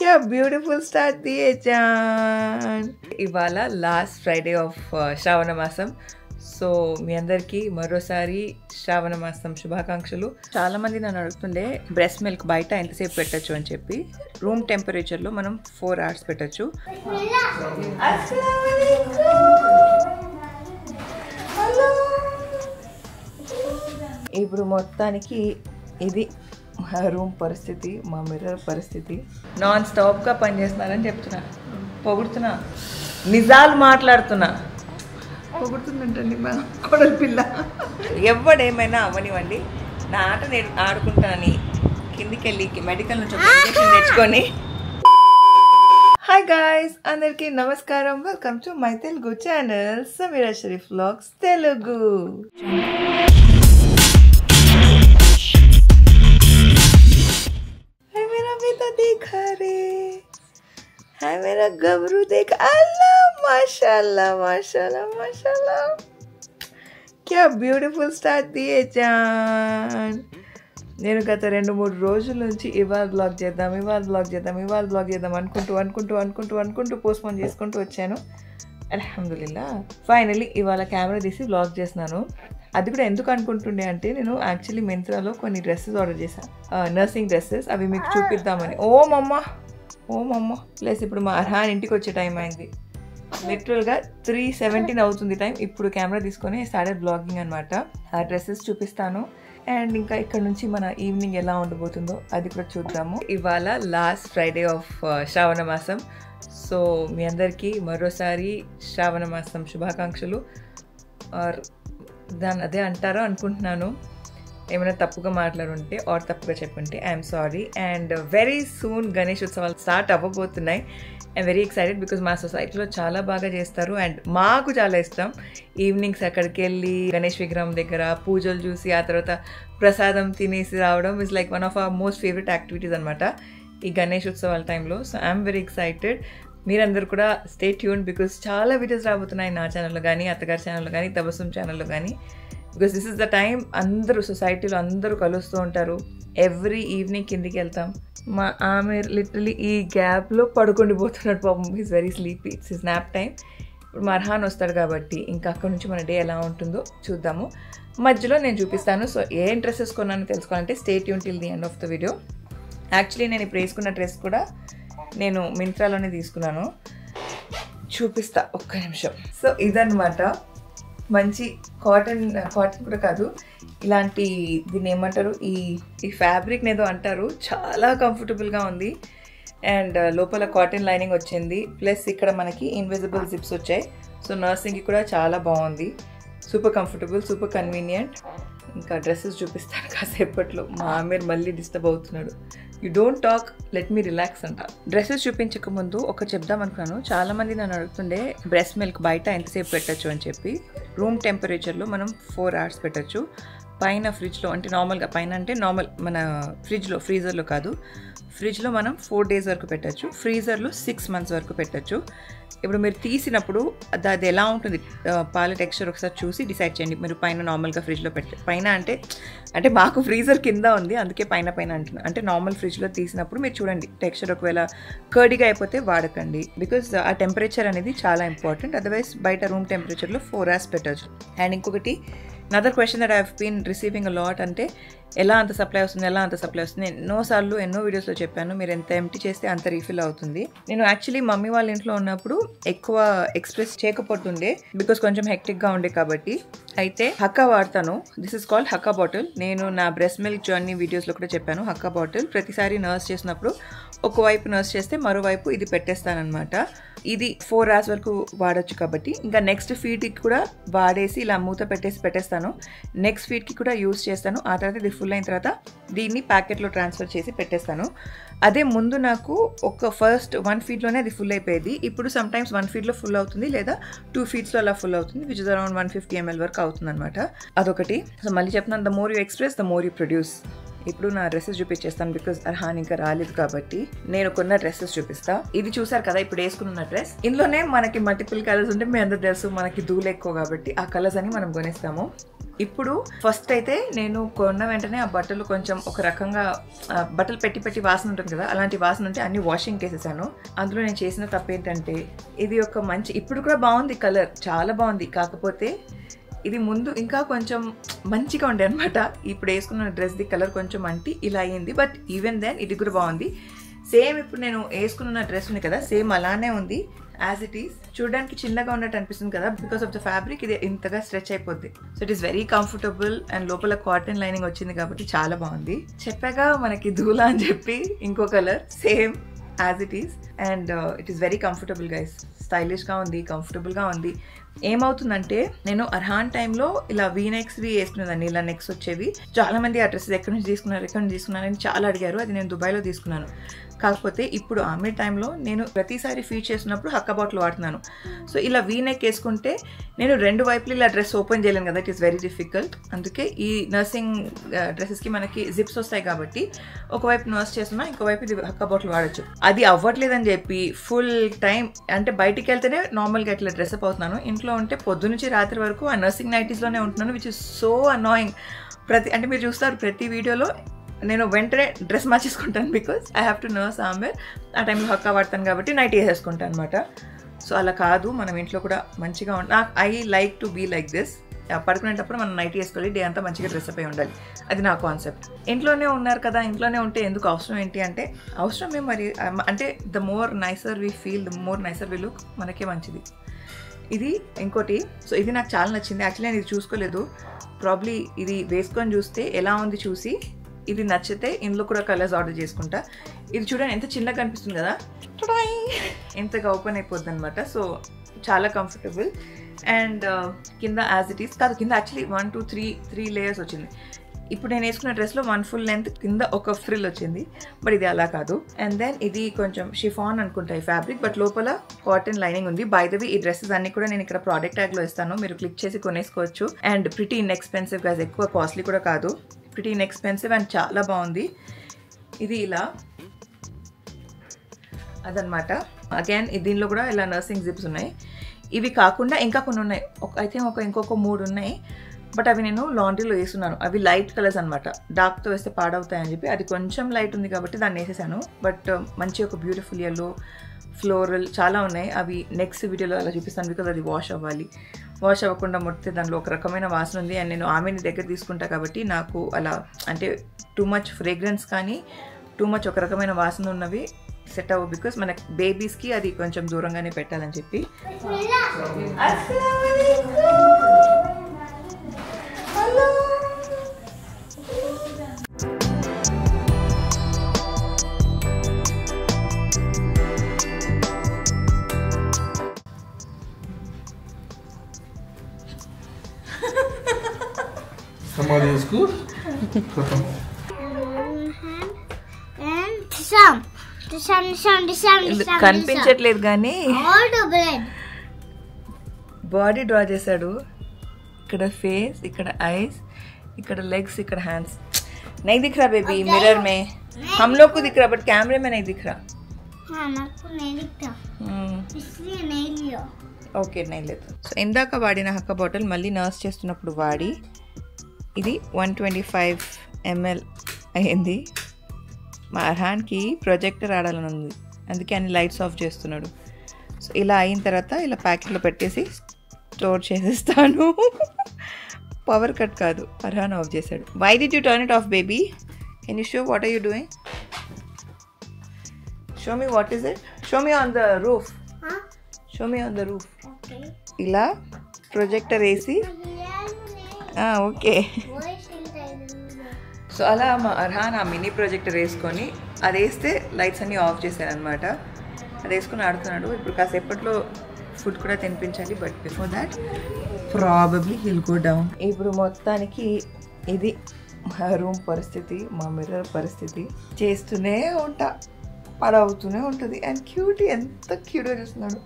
क्या beautiful start दिए जान ఇవాళ లాస్ట్ ఫ్రైడే ఆఫ్ శ్రావణ మాసం సో మీ అందరికీ మరోసారి శ్రావణ మాసం శుభాకాంక్షలు. చాలా మంది నన్ను అడుగుతుండే బ్రెస్ట్ మిల్క్ బయట ఎంతసేపు పెట్టచ్చు అని చెప్పి. రూమ్ టెంపరేచర్లో మనం 4 hours పెట్టచ్చు. ఇప్పుడు మొత్తానికి ఇది మా రూమ్ పరిస్థితి, మా మిర్రర్ పరిస్థితి. నాన్ స్టాప్గా పనిచేస్తున్నారని చెప్తున్నా, పొగుడుతున్నా, నిజాలు మాట్లాడుతున్నా. పొగుడుతుందంటండి మా కొడలి పిల్ల. ఎవడేమైనా అవ్వనివ్వండి, నా ఆట నేను ఆడుకుంటానని కిందికి వెళ్ళి మెడికల్ నుంచి ఇంజెక్షన్ తెచ్చుకొని. హాయ్ గాయ్స్, అందరికీ నమస్కారం. Welcome to my Telugu channel Sameera Sharif vlogs Telugu. देखा रे है मेरा गबरू देख. अल्लाह माशाल्लाह माशाल्लाह माशाल्लाह, क्या ब्यूटीफुल स्टार्ट दिए जान. నేను గత 2-3 రోజుల నుంచి ఇవాళ బ్లాగ్ చేద్దాం అనుకుంటూ పోస్ట్పోన్ చేసుకుంటూ వచ్చాను. అల్హమ్దులిల్లా ఫైనలీ ఇవాళ కెమెరా తీసి బ్లాగ్ చేస్తున్నాను. అది కూడా ఎందుకు అనుకుంటుండే అంటే, నేను యాక్చువల్లీ మింత్రాలో కొన్ని డ్రెస్సెస్ ఆర్డర్ చేశాను, నర్సింగ్ డ్రెస్సెస్. అవి మీకు చూపిద్దామని. ఓ మమ్మ ప్లస్ ఇప్పుడు మా అర్హాన్ ఇంటికి వచ్చే టైం అయింది. లిటరల్గా 3:17 అవుతుంది టైం. ఇప్పుడు కెమెరా తీసుకొని స్టార్టెడ్ బ్లాగింగ్ అనమాట. ఆ డ్రెస్సెస్ చూపిస్తాను అండ్ ఇంకా ఇక్కడ నుంచి మన ఈవినింగ్ ఎలా ఉండబోతుందో అది కూడా చూద్దాము. ఇవాళ లాస్ట్ ఫ్రైడే ఆఫ్ శ్రావణ మాసం సో మీ అందరికీ మరోసారి శ్రావణ మాసం శుభాకాంక్షలు. ఆర్ దాన్ని అదే అంటారో అనుకుంటున్నాను. ఏమైనా తప్పుగా మాట్లాడుంటే ఆర్ తప్పుగా చెప్పుంటే I'm sorry. And very soon Ganesh ఉత్సవాలు స్టార్ట్ అవ్వబోతున్నాయి. ఐఎమ్ వెరీ ఎక్సైటెడ్ బికాజ్ మా సొసైటీలో చాలా బాగా చేస్తారు అండ్ మాకు చాలా ఇష్టం. ఈవినింగ్స్ అక్కడికి వెళ్ళి గణేష్ విగ్రహం దగ్గర పూజలు చూసి ఆ తర్వాత ప్రసాదం తినేసి రావడం is like one of our most favourite activities అనమాట ఈ గణేష్ ఉత్సవాల టైంలో. So I'm very excited. మీరందరూ కూడా స్టే ట్యూన్ బికాస్ చాలా వీడియోస్ రాబోతున్నాయి నా ఛానల్లో కానీ, అత్తగారి ఛానల్లో కానీ, తబస్సుమ్ ఛానల్లో కానీ. Because this is the time అందరూ సొసైటీలో అందరూ కలుస్తూ ఉంటారు. ఎవ్రీ ఈవినింగ్ కిందికి వెళ్తాం. మా ఆమె లిటరలీ ఈ గ్యాప్లో పడుకుండిపోతున్నాడు పాపం. Is very sleepy. It's his nap time. ఇప్పుడు మా అర్హాన్ వస్తాడు కాబట్టి ఇంకా అక్కడ నుంచి మన డే ఎలా ఉంటుందో చూద్దాము. మధ్యలో నేను చూపిస్తాను. సో ఏ డ్రెస్సెస్ కొన్నానో తెలుసుకోవాలంటే stay tune till the end of the video. Actually నేను ఇప్పుడు వేసుకున్న డ్రెస్ కూడా నేను మింత్రాలోనే తీసుకున్నాను, చూపిస్తా ఒక్క నిమిషం. సో ఇదన్నమాట, మంచి కాటన్ కూడా కాదు, ఇలాంటి దీన్ని ఏమంటారు, ఈ ఫ్యాబ్రిక్ని ఏదో అంటారు. చాలా కంఫర్టబుల్గా ఉంది అండ్ లోపల కాటన్ లైనింగ్ వచ్చింది. ప్లస్ ఇక్కడ మనకి ఇన్విజిబుల్ జిప్స్ వచ్చాయి. సో నర్సింగ్కి కూడా చాలా బాగుంది. Super comfortable, super convenient. ఇంకా డ్రెస్సెస్ చూపిస్తాను కాసేపట్లో. మా ఆమెర్ మళ్ళీ డిస్టర్బ్ అవుతున్నాడు. You don't talk, let me relax అంట. డ్రెస్సెస్ చూపించక ముందు ఒకటి చెప్దాం అనుకున్నాను. చాలా మంది నన్ను అడుగుతుండే బ్రెస్ట్ మిల్క్ బయట ఎంతసేపు పెట్టచ్చు అని చెప్పి. రూమ్ టెంపరేచర్లో మనం 4 hours పెట్టచ్చు. పైన ఫ్రిడ్జ్లో అంటే నార్మల్గా, పైన అంటే నార్మల్ మన ఫ్రిడ్జ్లో, ఫ్రీజర్లో కాదు, ఫ్రిడ్జ్లో మనం 4 days వరకు పెట్టచ్చు. ఫ్రీజర్లో 6 months వరకు పెట్టచ్చు. ఇప్పుడు మీరు తీసినప్పుడు అది ఎలా ఉంటుంది పాల టెక్స్చర్ ఒకసారి చూసి డిసైడ్ చేయండి. మీరు పైన నార్మల్గా ఫ్రిడ్జ్లో పెట్టే, పైన అంటే మాకు ఫ్రీజర్ కింద ఉంది అందుకే పైన అంటున్నాను. అంటే నార్మల్ ఫ్రిడ్జ్లో తీసినప్పుడు మీరు చూడండి టెక్స్చర్ ఒకవేళ కర్డీగా అయిపోతే వాడకండి. బికాజ్ ఆ టెంపరేచర్ అనేది చాలా ఇంపార్టెంట్. అదర్వైజ్ బయట రూమ్ టెంపరేచర్లో 4 hours పెట్టచ్చు. అండ్ ఇంకొకటి another question that I have been receiving a lot అంటే ఎలా అంత సప్లై వస్తుంది. ఎన్నోసార్లు ఎన్నో వీడియోస్లో చెప్పాను, మీరు ఎంత ఎంటీ చేస్తే అంత రీఫిల్ అవుతుంది. నేను యాక్చువల్లీ మమ్మీ వాళ్ళ ఇంట్లో ఉన్నప్పుడు ఎక్కువ ఎక్స్ప్రెస్ చేయకపోతుండే బికాస్ కొంచెం హెక్టిక్గా ఉండే కాబట్టి. అయితే హక్కా వాడతాను. This is called hakka bottle. నేను నా బ్రెస్ట్ మిల్క్ జర్నీ వీడియోస్లో కూడా చెప్పాను. హక్కా బాటిల్ ప్రతిసారి నర్స్ చేసినప్పుడు ఒకవైపు నర్స్ చేస్తే మరోవైపు ఇది పెట్టేస్తానమాట. ఇది 4 hours వరకు వాడచ్చు కాబట్టి ఇంకా నెక్స్ట్ ఫీడ్కి కూడా వాడేసి ఇలా మూత పెట్టేస్తాను. నెక్స్ట్ ఫీడ్కి కూడా యూస్ చేస్తాను. ఆ తర్వాత ఇది ఫుల్ అయిన తర్వాత దీన్ని ప్యాకెట్లో ట్రాన్స్ఫర్ చేసి పెట్టేస్తాను. అదే ముందు నాకు ఒక ఫస్ట్ 1 feedలోనే అది ఫుల్ అయిపోయేది. ఇప్పుడు సమ్టైమ్స్ 1 feedలో ఫుల్ అవుతుంది, లేదా 2 feedsలో అలా ఫుల్ అవుతుంది, విచ్ ఇస్ అరౌండ్ 150 ml వరకు అవుతుంది అనమాట. అదొకటి. సో మళ్ళీ చెప్తున్నాను, the more you express the more you produce. ఇప్పుడు నా డ్రెస్సెస్ చూపించేస్తాను బికాజ్ అర్హాన్ ఇంకా రాలేదు కాబట్టి నేను కొన్న డ్రెస్సెస్ చూపిస్తా. ఇది చూసారు కదా ఇప్పుడు వేసుకున్న డ్రెస్, ఇందులోనే మనకి మల్టిపుల్ కలర్స్ ఉంటే మీ అందరు తెలుసు మనకి ధూళి ఎక్కువ కాబట్టి ఆ కలర్స్ అని మనం కొనేస్తాము. ఇప్పుడు ఫస్ట్ అయితే నేను కొన్న వెంటనే ఆ బట్టలు కొంచెం ఒక రకంగా బట్టలు పెట్టి వాసన ఉంటుంది కదా, అలాంటి వాసన ఉంటే అన్ని వాషింగ్ వేసేసాను. అందులో నేను చేసిన తప్పు ఏంటంటే ఇది ఒక మంచి, ఇప్పుడు కూడా బాగుంది కలర్, చాలా బాగుంది, కాకపోతే ఇది ముందు ఇంకా కొంచెం మంచిగా ఉండే అనమాట. ఇప్పుడు వేసుకున్న డ్రెస్ది కలర్ కొంచెం అంటి ఇలా అయ్యింది, బట్ ఈవెన్ దెన్ ఇది కూడా బాగుంది. సేమ్ ఇప్పుడు నేను వేసుకున్న డ్రెస్ ఉంది కదా, సేమ్ అలానే ఉంది యాజ్ ఇట్ ఈస్. చూడడానికి చిన్నగా ఉన్నట్టు అనిపిస్తుంది కదా, బికాస్ ఆఫ్ ద ఫ్యాబ్రిక్ ఇది ఇంతగా స్ట్రెచ్ అయిపోద్ది. So it is very comfortable and లోపల కాటన్ లైనింగ్ వచ్చింది కాబట్టి చాలా బాగుంది. చెప్పాగా మనకి ధూలా అని చెప్పి ఇంకో colour same as it is and it is very comfortable guys. స్టైలిష్గా ఉంది, కంఫర్టబుల్గా ఉంది. ఏమవుతుందంటే నేను అర్హాన్ టైంలో ఇలా వీనెక్స్వి వేసుకునేదాన్ని, ఇలా నెక్స్ వచ్చేవి. చాలా మంది ఆ డ్రెస్సెస్ ఎక్కడి నుంచి తీసుకున్నారని చాలా అడిగారు. అది నేను దుబాయ్లో తీసుకున్నాను. కాకపోతే ఇప్పుడు ఆమె టైంలో నేను ప్రతిసారి ఫీడ్ చేసినప్పుడు హక్క బాటిల్ వాడుతున్నాను. సో ఇలా వీనెక్ వేసుకుంటే నేను రెండు వైపులు ఇలా డ్రెస్ ఓపెన్ చేయలేను కదా, ఇట్ ఈస్ వెరీ డిఫికల్ట్. అందుకే ఈ నర్సింగ్ డ్రెస్సెస్కి మనకి జిప్స్ వస్తాయి కాబట్టి ఒకవైపు నర్స్ చేస్తున్నా, ఇంకోవైపు ఇది హక్క బాటిల్ వాడచ్చు. అది అవ్వట్లేదని చెప్పి ఫుల్ టైం అంటే బయటికి వెళ్తేనే నార్మల్గా ఇట్లా డ్రెస్అప్ అవుతున్నాను, ఇంట్లో ఉంటే పొద్దు నుంచి రాత్రి వరకు ఆ నర్సింగ్ నైటీస్లోనే ఉంటున్నాను, విచ్ ఇస్ సో అనాయింగ్. అంటే మీరు చూస్తారు ప్రతి వీడియోలో నేను వెంటనే డ్రెస్ మార్చేసుకుంటాను because I have to nurse ఆమెర్. ఆ టైంలో హక్కా వాడతాను కాబట్టి నైట్ వేసేసుకుంటాను అనమాట. సో అలా కాదు, మనం ఇంట్లో కూడా మంచిగా I like to be like this. పడుకునేటప్పుడు మనం నైట్ వేసుకోవాలి, డే అంతా మంచిగా డ్రెస్అప్ అయి ఉండాలి, అది నా కాన్సెప్ట్. ఇంట్లోనే ఉన్నారు కదా, ఇంట్లోనే ఉంటే ఎందుకు అవసరం ఏంటి అంటే అవసరమే మరి. అంటే the more NISER we feel, the more NISER we look, మనకే మంచిది. ఇది ఇంకోటి. సో ఇది నాకు చాలా నచ్చింది. యాక్చువల్లీ నేను ఇది చూసుకోలేదు, ప్రాబ్లీ ఇది వేసుకొని చూస్తే ఎలా ఉంది చూసి ఇది నచ్చితే ఇందులో కూడా కలర్స్ ఆర్డర్ చేసుకుంటా. ఇది చూడండి ఎంత చిన్నగా కనిపిస్తుంది కదా, ఎంతగా ఓపెన్ అయిపోద్ది అనమాట. సో చాలా కంఫర్టబుల్ అండ్ కింద యాజ్ ఇట్ ఈస్ కాదు, కింద యాక్చువల్లీ 1 2 3 లేయర్స్ వచ్చింది. ఇప్పుడు నేను వేసుకున్న డ్రెస్లో 1 ఫుల్ లెంత్ కింద ఒక ఫ్రిల్ వచ్చింది, బట్ ఇది అలా కాదు. అండ్ దెన్ ఇది కొంచెం షిఫాన్ అనుకుంటా ఈ ఫ్యాబ్రిక్, బట్ లోపల కాటన్ లైనింగ్ ఉంది. బై ద వే ఈ డ్రెస్సెస్ అన్ని కూడా నేను ఇక్కడ ప్రోడక్ట్ ట్యాగ్లో ఇస్తాను, మీరు క్లిక్ చేసి కొనేసుకోవచ్చు. అండ్ ప్రిటీ ఇన్ఎక్స్పెన్సివ్ గా, ఎక్కువ కాస్ట్లీ కూడా కాదు, ప్రిటీ ఇన్ఎక్స్పెన్సివ్ అండ్ చాలా బాగుంది. ఇది ఇలా అదనమాట. అగైన్ దీనిలో కూడా ఇలా నర్సింగ్ జిప్స్ ఉన్నాయి. ఇవి కాకుండా ఇంకా కొన్ని ఉన్నాయి, అయితే ఇంకొక 3 ఉన్నాయి, బట్ అవి నేను లాండ్రీలో వేస్తున్నాను. అవి లైట్ కలర్స్ అనమాట, డార్క్తో వేస్తే పాడవుతాయని చెప్పి అది కొంచెం లైట్ ఉంది కాబట్టి దాన్ని వేసేసాను. బట్ మంచి ఒక బ్యూటిఫుల్ ఎల్లో ఫ్లోరల్ చాలా ఉన్నాయి. అవి నెక్స్ట్ వీడియోలో అలా చూపిస్తాను బికాజ్ అది వాష్ అవ్వాలి. వాష్ అవ్వకుండా ముడితే దానిలో ఒక రకమైన వాసన ఉంది అండ్ నేను ఆమెని దగ్గర తీసుకుంటా కాబట్టి నాకు అలా అంటే టూ మచ్ ఫ్రేగ్రెన్స్ కానీ టూ మచ్ ఒక రకమైన వాసన ఉన్నవి సెట్ అవ్వు బికాస్ మన బేబీస్కి అది కొంచెం దూరంగానే పెట్టాలని చెప్పి. కనిపించట్లేదు కానీ బాడీ డ్రా చేశాడు. ఇక్కడ ఫేస్, ఇక్కడ ఐస్, ఇక్కడ లెగ్స్, ఇక్కడ హ్యాండ్స్. नहीं दिख रहा बेबी मिरर में, हम लोग को दिख रहा बट कैमरे में नहीं दिख रहा. हाँ, आपको नहीं दिखता इसलिए नहीं लिया. ఓకే నేను లేదు. సో ఇందాక వాడిన హక్క బాటిల్ మళ్ళీ నర్స్ చేస్తున్నప్పుడు వాడి ఇది 125 ml అయింది. మా అర్హాన్కి ప్రొజెక్టర్ ఆడాలని ఉంది, అందుకే అన్ని లైట్స్ ఆఫ్ చేస్తున్నాడు. సో ఇలా అయిన తర్వాత ఇలా ప్యాకెట్లో పెట్టేసి స్టోర్ చేసేస్తాను. పవర్ కట్ కాదు, అర్హాన్ ఆఫ్ చేశాడు. Why did you turn it off baby? Can you show what are you doing? Show me what is it. Show me on the roof. Show me on the roof. ఇలా projector వేసి okay. So అలా మా అర్హాన్ ఆ mini projector వేసుకొని అది వేస్తే lights అన్నీ of చేశారనమాట. అది వేసుకొని ఆడుతున్నాడు. ఇప్పుడు కాసేపట్లో ఫుడ్ కూడా తినిపించాలి, but before that probably he'll go down. ఇప్పుడు మొత్తానికి ఇది మా రూమ్ పరిస్థితి, మా మిర్రర్ పరిస్థితి. చేస్తూనే ఉంటా, పడవుతూనే ఉంటుంది. అండ్ క్యూట్, ఎంత క్యూట్గా చూస్తున్నాడు.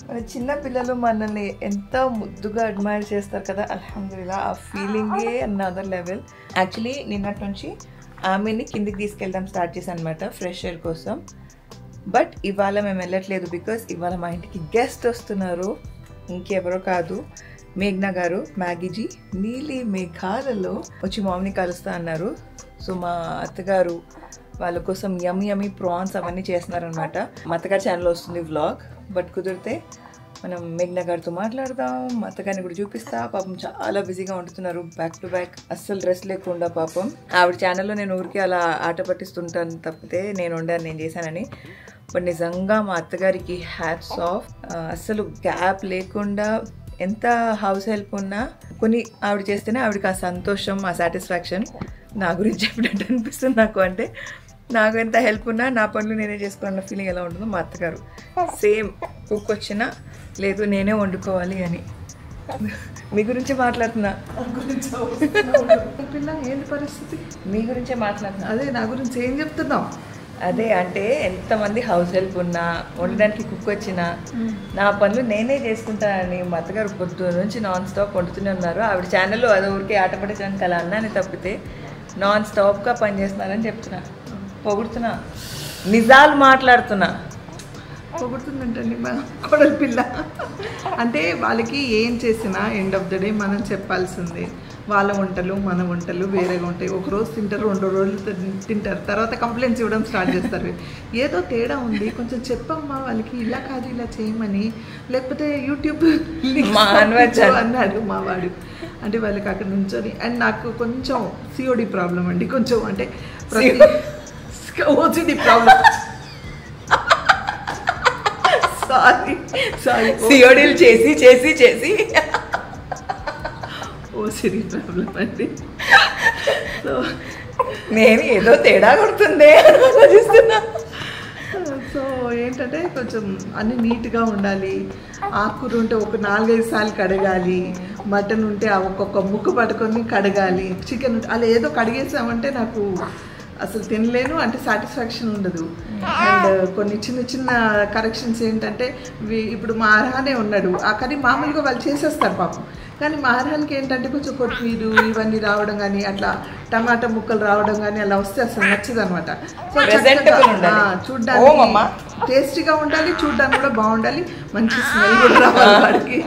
మన చిన్న పిల్లలు మనల్ని ఎంత ముద్దుగా అడ్మైర్ చేస్తారు కదా, అల్హమ్దులిల్లా. ఆ ఫీలింగే అన్నదర్ లెవెల్. యాక్చువల్లీ నిన్నటి నుంచి ఆమెని కిందికి తీసుకెళ్ళడం స్టార్ట్ చేశాను అనమాట ఫ్రెష్ ఎయిర్ కోసం. బట్ ఇవాళ మేము వెళ్ళట్లేదు బికాస్ ఇవాళ మా ఇంటికి గెస్ట్ వస్తున్నారు. ఇంకెవరో కాదు, మేఘ్నా గారు, మ్యాగీజీ నీలి మేఘాలలో వచ్చి మామిని కలుస్తా అన్నారు. సో మా అత్తగారు వాళ్ళ కోసం యమ్మీ ప్రాన్స్ అవన్నీ చేస్తున్నారనమాట. మా అత్తగారి ఛానల్ వస్తుంది వ్లాగ్. బట్ కుదిరితే మనం మేఘ్నా గారితో మాట్లాడదాం, మా అత్తగారిని కూడా చూపిస్తా. పాపం చాలా బిజీగా ఉంటున్నారు, బ్యాక్ టు బ్యాక్, అస్సలు డ్రెస్ లేకుండా. పాపం ఆవిడ ఛానల్లో నేను ఊరికి అలా ఆట పట్టిస్తుంటాను తప్పితే నేను వండాను, నేను చేశానని. బట్ నిజంగా మా అత్తగారికి హ్యాట్స్ ఆఫ్. అస్సలు గ్యాప్ లేకుండా ఎంత హౌస్ హెల్ప్ ఉన్నా కొన్ని ఆవిడ చేస్తేనే ఆవిడకి ఆ సంతోషం, ఆ సాటిస్ఫాక్షన్. నా గురించి చెప్పినట్టు అనిపిస్తుంది నాకు. అంటే నాకు ఎంత హెల్ప్ ఉన్నా నా పనులు నేనే చేసుకోవాలన్న ఫీలింగ్ ఎలా ఉంటుందో మా అత్తగారు సేమ్. కుక్ వచ్చినా లేదు నేనే వండుకోవాలి అని. మీ గురించే మాట్లాడుతున్నా. పిల్ల ఏంటి పరిస్థితి? మీ గురించే మాట్లాడుతున్నా. అదే నా గురించి ఏం చెప్తున్నావు? అదే అంటే ఎంతమంది హౌస్ హెల్ప్ ఉన్నా, వండడానికి కుక్ వచ్చినా నా పనులు నేనే చేసుకుంటానని మా అత్తగారు పొద్దు నుంచి నాన్ స్టాప్ వండుతూనే ఉన్నారు. ఆవిడ ఛానల్లో అదే ఊరికే ఆట పట్టడానికి అలా అన్నాను తప్పితే నాన్ స్టాప్గా పనిచేస్తున్నారని చెప్తున్నా, పొగుడుతున్నా, నిజాలు మాట్లాడుతున్నా. పొగుడుతుందంటండి మా కోడలి పిల్ల. అంటే వాళ్ళకి ఏం చేసినా ఎండ్ ఆఫ్ ద డే మనం చెప్పాల్సిందే. వాళ్ళ వంటలు మన వంటలు వేరేగా ఉంటాయి. ఒక రోజు తింటారు, 2 రోజులు తింటారు, తర్వాత కంప్లైంట్స్ ఇవ్వడం స్టార్ట్ చేస్తారు. ఏదో తేడా ఉంది, కొంచెం చెప్పమ్మా వాళ్ళకి, ఇలా కాదు ఇలా చేయమని. లేకపోతే యూట్యూబ్ అన్నాడు మా వాడు. అంటే వాళ్ళకి అక్కడ నుంచొని. అండ్ నాకు కొంచెం సిఓడి ప్రాబ్లం అండి, కొంచెం అంటే ఓసిడి ప్రాబ్లం. సారీ సిఓడీలు చేసి చేసి చేసి ఓసిడి ప్రాబ్లం అండి. సో నేను ఏదో తేడా కొడుతుందే ఆలోచిస్తున్నా. సో ఏంటంటే కొంచెం అన్నీ నీట్గా ఉండాలి. ఆకుకూర ఉంటే ఒక 4-5 సార్లు కడగాలి. మటన్ ఉంటే ఒక్కొక్క ముక్క పట్టుకొని కడగాలి. చికెన్ ఉంటే అలా ఏదో కడిగేసామంటే నాకు అసలు తినలేను, అంటే సాటిస్ఫాక్షన్ ఉండదు. అండ్ కొన్ని చిన్న చిన్న కరెక్షన్స్ ఏంటంటే ఇప్పుడు మా అర్హానే ఉన్నాడు, ఆ కర్రీ మామూలుగా వాళ్ళు చేసేస్తారు పాపం. కానీ మా అర్హానికి ఏంటంటే కొంచెం కొత్తిమీర ఇవన్నీ రావడం కానీ, అట్లా టమాటా ముక్కలు రావడం కానీ అలా వస్తే అసలు నచ్చదు అనమాట. సో చూడ్డానికి టేస్టీగా ఉండాలి, చూడ్డానికి కూడా బాగుండాలి, మంచి స్మెల్ కూడా రావాలి వాడికి.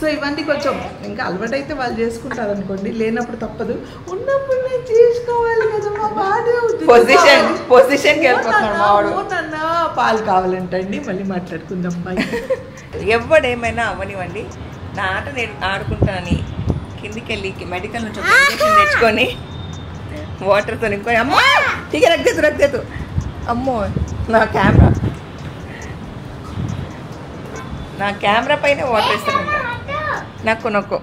సో ఇవన్నీ కొంచెం ఇంకా అలవాటు అయితే వాళ్ళు చేసుకుంటారు అనుకోండి, లేనప్పుడు తప్పదు. ఉన్నప్పుడు నేను చేసుకోవాలి కదా. మా వాడు పాలు కావాలంటండి. మళ్ళీ మాట్లాడుకుందాం. బాయ్. ఎవడేమైనా అవనివ్వండి, నా ఆట నేను ఆడుకుంటానని కిందికి వెళ్ళి మెడికల్ నుంచి ఒక ఇంజెక్షన్ తెచ్చుకొని వాటర్తో నింపుకొని, అమ్మో ఠీక రక్తేతు అమ్మో నా కెమెరా పైన వాటర్ వేస్తారంట. నొక్కు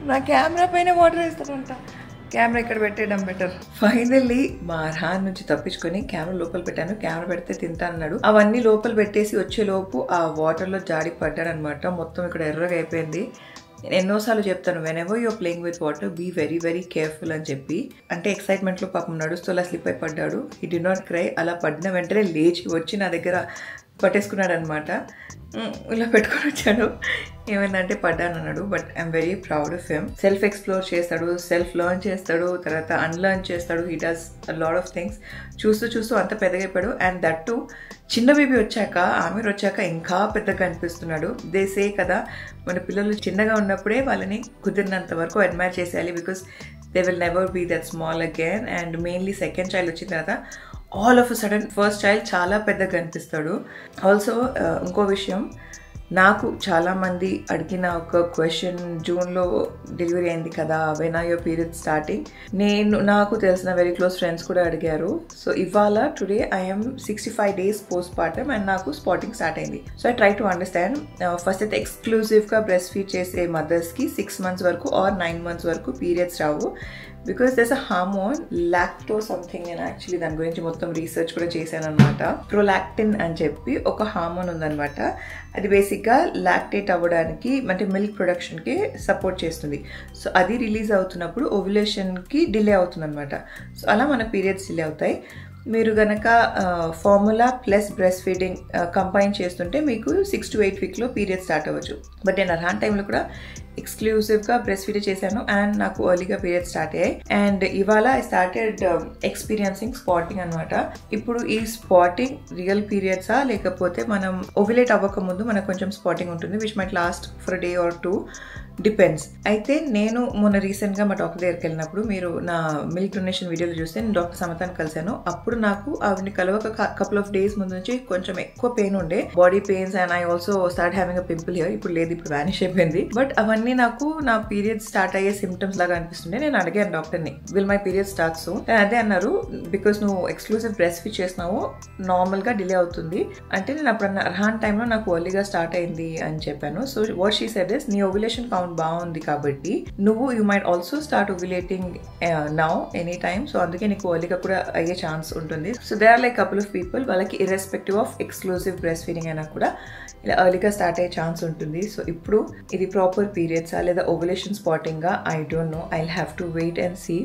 నా కెమెరా పైన వాటర్ వేస్తారంట. కెమెరా ఇక్కడ పెట్టేయడం బెటర్. ఫైనల్లీ మా అర్హాన్ నుంచి తప్పించుకొని కెమెరా లోపల పెట్టాను. కెమెరా పెడితే తింటానన్నాడు. అవన్నీ లోపల పెట్టేసి వచ్చేలోపు ఆ వాటర్లో జాడి పడ్డాడు అనమాట. మొత్తం ఇక్కడ ఎర్రగా అయిపోయింది. నేను ఎన్నోసార్లు చెప్తాను, whenever you're playing with water be very very careful అని చెప్పి. అంటే ఎక్సైట్మెంట్లో పాపం నడుస్తూ అలా స్లిప్ అయి పడ్డాడు. He did not cry. అలా పడిన వెంటనే లేచి వచ్చి నా దగ్గర పట్టేసుకున్నాడు అనమాట. ఇలా పెట్టుకొని వచ్చాడు. ఏమైందంటే పడ్డాను అన్నాడు. But I'm very proud of him. Self explore చేస్తాడు, సెల్ఫ్ లర్న్ చేస్తాడు, తర్వాత అన్లర్న్ చేస్తాడు. He does a lot of things. చూస్తూ అంత పెద్దగా అయిపోయాడు. అండ్ దట్ టు చిన్న బేబీ వచ్చాక, ఆమెర్ వచ్చాక ఇంకా పెద్దగా అనిపిస్తున్నాడు. దే సే కదా, మన పిల్లలు చిన్నగా ఉన్నప్పుడే వాళ్ళని కుదిరినంత వరకు అడ్మైర్ చేసేయాలి, because they will never be that small again. And mainly second child వచ్చిన తర్వాత all of a sudden first child చాలా పెద్దగా అనిపిస్తాడు. ఆల్సో ఇంకో విషయం, నాకు చాలామంది అడిగిన ఒక క్వశ్చన్, జూన్లో డెలివరీ అయింది కదా, when are your period starting. నాకు తెలిసిన వెరీ క్లోజ్ ఫ్రెండ్స్ కూడా అడిగారు. సో ఇవాళ today I'm 65 days postpartum and నాకు స్పాటింగ్ స్టార్ట్ అయింది. So I try to understand. First అయితే ఎక్స్క్లూజివ్గా బ్రెస్ట్ ఫీడ్ చేసే మదర్స్కి 6 months వరకు ఆర్ 9 months వరకు పీరియడ్స్ రావు. Because there's a hormone lacto something. నేను యాక్చువల్లీ దాని గురించి మొత్తం రీసెర్చ్ కూడా చేశాను అనమాట. ప్రొలాక్టిన్ అని చెప్పి ఒక హార్మోన్ ఉందనమాట. అది బేసిక్గా లాక్టేట్ అవ్వడానికి, అంటే మిల్క్ ప్రొడక్షన్కి సపోర్ట్ చేస్తుంది. సో అది రిలీజ్ అవుతున్నప్పుడు ఓవ్యులేషన్కి డిలే అవుతుంది అనమాట. సో అలా మన పీరియడ్స్ డిలే అవుతాయి. మీరు గనక formula plus breast feeding combine చేస్తుంటే మీకు 6 to 8 వీక్లో పీరియడ్ స్టార్ట్ అవ్వచ్చు. బట్ నేను అర్హాన్ టైంలో కూడా ఎక్స్క్లూజివ్గా బ్రెస్ట్ ఫీడ్ చేశాను అండ్ నాకు ఎర్లీగా పీరియడ్ స్టార్ట్ అయ్యాయి. అండ్ ఇవాళ ఐ స్టార్టెడ్ ఎక్స్పీరియన్సింగ్ స్పాటింగ్ అనమాట. ఇప్పుడు ఈ స్పాటింగ్ రియల్ పీరియడ్సా లేకపోతే మనం ఓవ్యులేట్ అవ్వక ముందు మనకు కొంచెం స్పాటింగ్ ఉంటుంది which might last for day or 2, depends. అయితే నేను మొన్న రీసెంట్గా మా డాక్టర్ దగ్గరికి వెళ్ళినప్పుడు మీరు నా మిల్క్ డొనేషన్ వీడియోలో చూస్తే నేను డాక్టర్ సమతాన్ని కలిశాను. అప్పుడు నాకు ఆవిడని కలవక కపుల్ ఆఫ్ డేస్ ముందు నుంచి కొంచెం ఎక్కువ పెయిన్ ఉండే, body pains and I also start having a pimple here. ఇప్పుడు లేదు, ఇప్పుడు వానిష్ అయిపోయింది. బట్ అవన్నీ నాకు నా పీరియడ్ స్టార్ట్ అయ్యే సిమ్టమ్స్ లాగా అనిపిస్తుండే. నేను అడిగాను డాక్టర్ని, will my period start soon? అదే అన్నారు, బికాస్ నువ్వు ఎక్స్క్లూజివ్ బ్రెస్ట్ ఫీడ్ చేసినావు, నార్మల్గా డిలే అవుతుంది అంటే. నేను అప్పుడు అర్హాన్ టైంలో నాకు ఎర్లీగా స్టార్ట్ అయింది అని చెప్పాను. So what she said is, నీ ఓవ్యులేషన్ కౌంట్ బాగుంది కాబట్టి నువ్వు you might also start ovulating now any time. So అందుకే నీకు ఎర్లీగా కూడా అయ్యే ఛాన్స్ ఉంటుంది. So they are like couple of people, వాళ్ళకి irrespective of exclusive breast feeding అయినా కూడా ఇలా ఎర్లీగా స్టార్ట్ అయ్యే ఛాన్స్ ఉంటుంది. సో ఇప్పుడు ఇది ప్రాపర్ పీరియడ్సా లేదా ఓవ్యులేషన్ స్పాటింగా I don't know. I have to wait and see.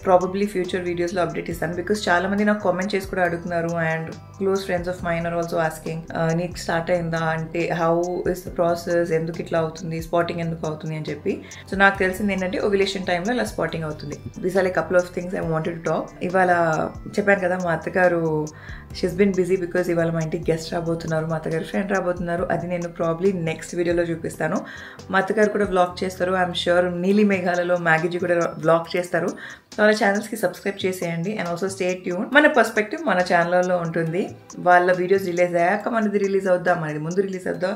Probably future వీడియోస్లో అప్డేట్ ఇస్తాను. బికాస్ చాలా మంది నాకు కామెంట్ చేసి కూడా అడుగుతున్నారు and close friends of mine are also asking, నీకు స్టార్ట్ అయిందా అంటే హౌ ఇస్ ద ప్రాసెస్, ఎందుకు ఇట్లా అవుతుంది, స్పాటింగ్ ఎందుకు అవుతుంది అని చెప్పి. సో నాకు తెలిసింది ఏంటంటే ఓవ్యులేషన్ టైంలో ఇలా స్పాటింగ్ అవుతుంది. These are like couple of things I wanted to talk. ఇవాళ చెప్పాను కదా మా అత్తగారు షీస్ బిన్ బిజీ బికాస్ ఇవాళ మా ఇంటికి గెస్ట్ రాబోతున్నారు, మా అత్తగారు ఫ్రెండ్ రాబోతున్నారు. అది నేను ప్రాబ్లీ నెక్స్ట్ వీడియోలో చూపిస్తాను. మా అత్తగారు కూడా వ్లాగ్ చేస్తారు. ఐఎమ్ ష్యూర్ నీలి మేఘాలలో మ్యాగీజీ కూడా వ్లాగ్ చేస్తారు. వాళ్ళ ఛానల్స్కి సబ్స్క్రైబ్ చేసేయండి అండ్ ఆల్సో స్టే ట్యూన్. మన పర్స్పెక్టివ్ మన ఛానల్లో ఉంటుంది. వాళ్ళ వీడియోస్ రిలీజ్ అయ్యాక మనది రిలీజ్ అవుద్దాం, మనది ముందు రిలీజ్ అవుద్దాం,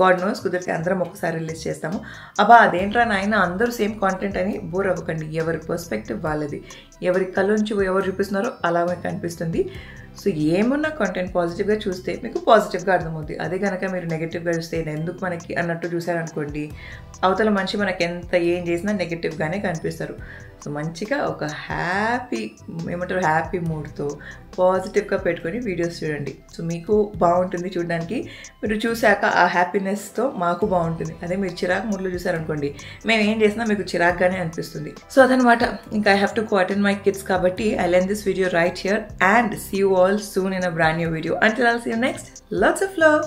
గాడ్ నోస్. కుదిరితే అందరం ఒకసారి రిలీజ్ చేస్తాము. అబ్బా అదేంట్రా నాయన అందరూ సేమ్ కాంటెంట్ అని బోర్ అవ్వకండి. ఎవరి పర్స్పెక్టివ్ వాళ్ళది, ఎవరి కళ్ళ నుంచి ఎవరు చూపిస్తున్నారో అలాగే కనిపిస్తుంది. సో ఏమున్నా కంటెంట్ పాజిటివ్గా చూస్తే మీకు పాజిటివ్గా అర్థమవుతుంది. అదే కనుక మీరు నెగిటివ్గా చూస్తే ఇది ఎందుకు మనకి అన్నట్టు చూసారనుకోండి, అవతల మనిషి మనకి ఎంత ఏం చేసినా నెగిటివ్గానే కనిపిస్తారు. సో మంచిగా ఒక హ్యాపీ మూడ్తో పాజిటివ్గా పెట్టుకొని వీడియోస్ చూడండి. సో మీకు బాగుంటుంది చూడడానికి. మీరు చూశాక ఆ హ్యాపీనెస్తో మాకు బాగుంటుంది. అదే మీరు చిరాకు మూడ్లో చూసారనుకోండి, మేము ఏం చేసినా మీకు చిరాకుగానే అనిపిస్తుంది. సో అదనమాట. ఇంకా I have to go attend my kids కాబట్టి I'll end this video right here and see you all soon in a brand new video. Until I'll see you next, lots of love.